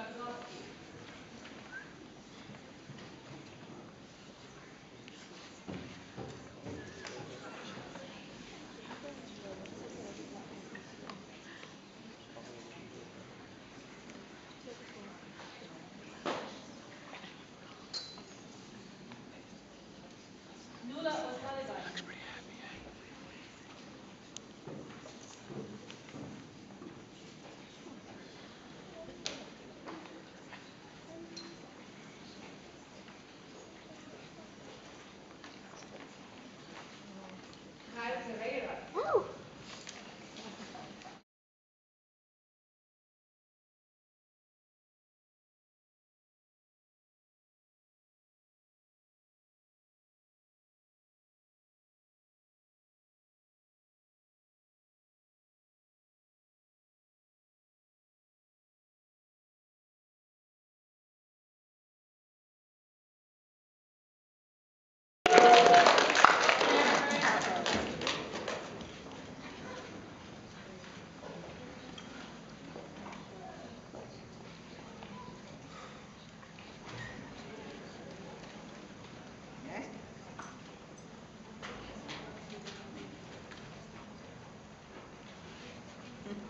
McCluskie.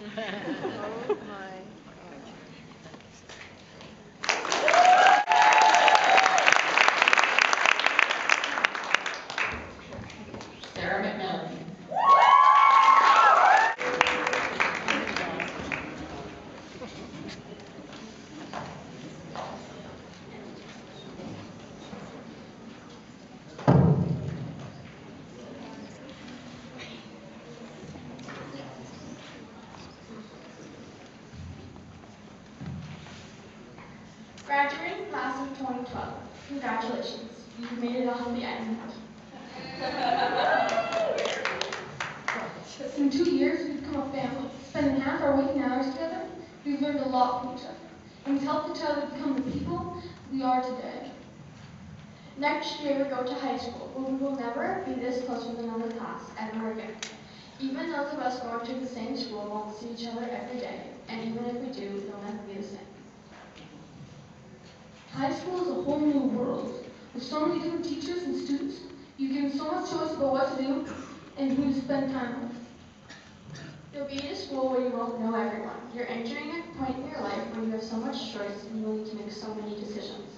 Oh my. Graduating class of 2012, congratulations. You've made it off the end. In 2 years, we've become a family. Spending half our waking hours together, we've learned a lot from each other. And we've helped each other become the people we are today. Next year, we go to high school, where we will never be this close with another class ever again. Even those of us going to the same school won't see each other every day, and even if we do, it'll never be the same. High school is a whole new world. With so many different teachers and students, you get so much choice about what to do and who to spend time with. You'll be at a school where you won't know everyone. You're entering a point in your life where you have so much choice and you will need to make so many decisions.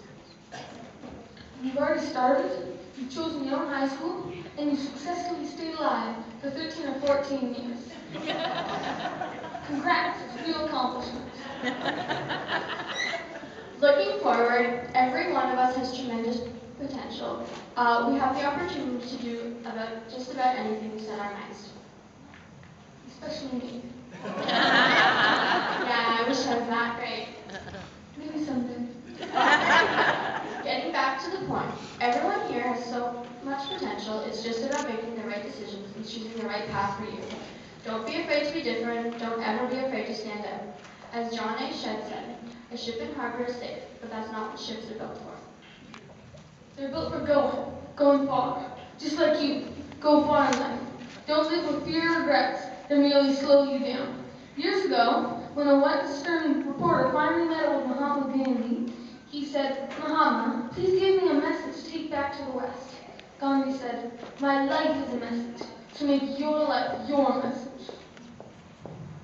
You've already started, you've chosen your own high school, and you've successfully stayed alive for 13 or 14 years. Congrats, it's a real accomplishment. Looking forward, every one of us has tremendous potential. We have the opportunity to do just about anything we set our minds to. Especially me. Yeah, I wish I was that great. Maybe someday. Getting back to the point, everyone here has so much potential, it's just about making the right decisions and choosing the right path for you. Don't be afraid to be different. Don't ever be afraid to stand out. As John A. Shedd said, a ship in harbor is safe, but that's not what ships are built for. They're built for going far. Just like you, go far in life. Don't live with fear or regrets that merely slow you down. Years ago, when a Western reporter finally met with Mahatma Gandhi, he said, "Mahatma, please give me a message to take back to the West." Gandhi said, "My life is a message, so make your life your message."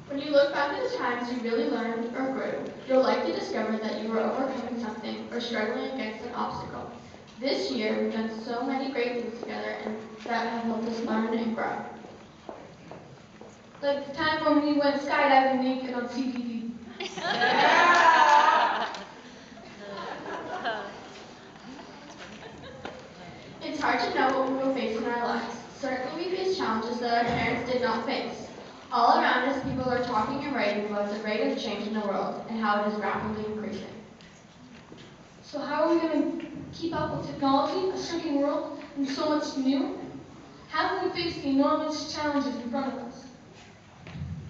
When you look back at the times you really learned or grew, you'll likely discover that you were overcoming something or struggling against an obstacle. This year, we've done so many great things together and that have helped us learn and grow. Like the time when we went skydiving naked on CTV. It's hard to know what we will face in our lives. Certainly we face challenges that our parents did not face. All around us, people are talking and writing about the rate of change in the world and how it is rapidly increasing. So how are we going to keep up with technology, a shrinking world, and so much new? How can we face the enormous challenges in front of us?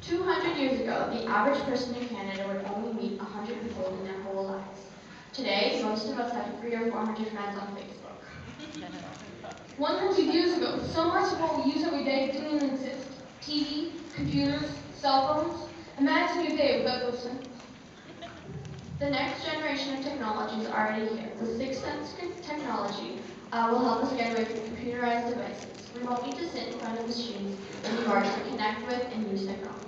200 years ago, the average person in Canada would only meet 100 people in their whole lives. Today, most of us have 300 or 400 friends on Facebook. 100 years ago, so much of what we use every day didn't even exist. TV, computers, cell phones. Imagine your day without those things. The next generation of technology is already here. The sixth sense technology will help us get away from computerized devices. We won't need to sit in front of machines anymore to connect with and use technology.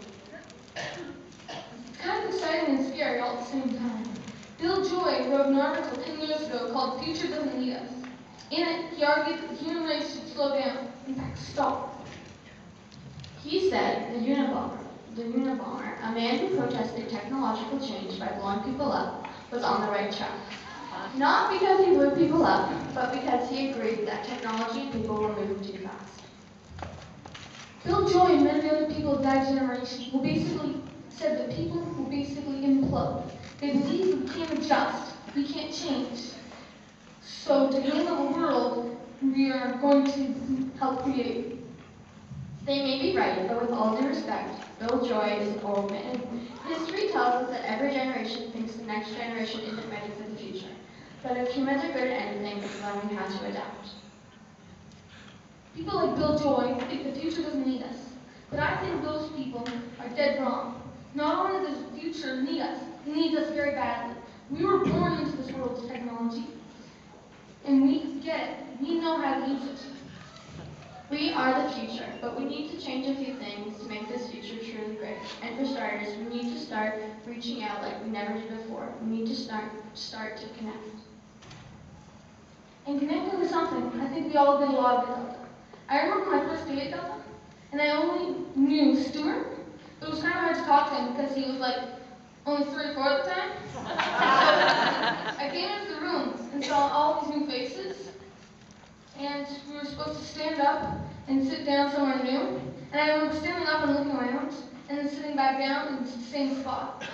It's kind of exciting and scary all at the same time. Bill Joy wrote an article 10 years ago called "Future Doesn't Need Us." In it, he argued that the human race should slow down, in fact, stop. He said the Unabomber, a man who protested technological change by blowing people up, was on the right track. Not because he blew people up, but because he agreed that technology and people were moving too fast. Bill Joy and many other people of that generation will basically said that people will basically implode. They believe we can't adjust, we can't change. So to handle the world, we are going to help create. They may be right, but with all due respect, Bill Joy is an old man. History tells us that every generation thinks the next generation isn't ready for the future. But if humans are good at anything, it's learning how to adapt. People like Bill Joy think the future doesn't need us. But I think those people are dead wrong. Not only does the future need us, it needs us very badly. We were born into this world's technology. And we get it. We know how to use it. We are the future, but we need to change a few things to make this future truly great. And for starters, we need to start reaching out like we never did before. We need to start to connect. And connecting is something I think we all did a lot of at Delta. I remember my first day at Delta, and I only knew Stuart, but it was kind of hard to talk to him because he was like only 3 or 4 at the time. I came into the room and saw all these new faces, and we were supposed to stand up and sit down somewhere new. And I remember standing up and looking around, and then sitting back down in the same spot.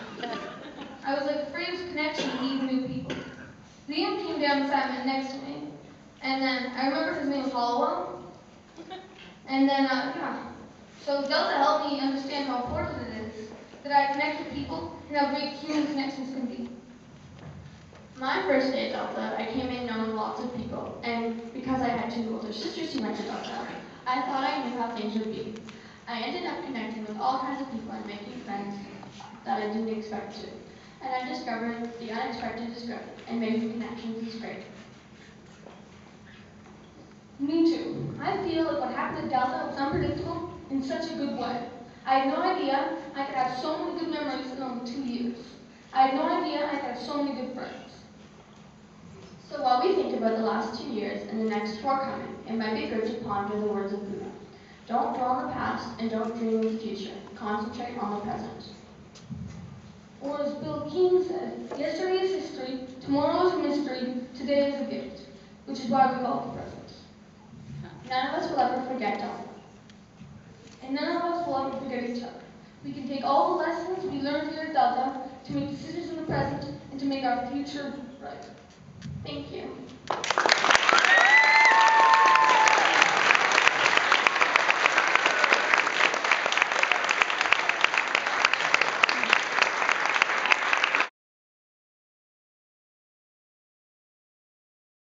I was like afraid of connection with these new people. Liam came down and sat next to me, and then I remember his name was Hollowell. And then, so Delta helped me understand how important it is that I connect with people and how great human connections can be. My first day at Delta, I came in knowing lots of people, and because I had 2 older sisters who went to Delta, I thought I knew how things would be. I ended up connecting with all kinds of people and making friends that I didn't expect to. And I discovered the unexpected is good, and making connections is great. Me too. I feel like what happened at Delta was unpredictable in such a good way. I had no idea I could have so many good memories in only 2 years. I had no idea I could have so many good friends. So while we think about the last 2 years and the next 4 coming, it might be good to ponder the words of Buddha. Don't dwell on the past and don't dream of the future. Concentrate on the present. Or as Bill Keane said, yesterday is history, tomorrow is a mystery, today is a gift, which is why we call it the present. None of us will ever forget Delta. And none of us will ever forget each other. We can take all the lessons we learned here at Delta to make decisions in the present and to make our future bright. Thank you.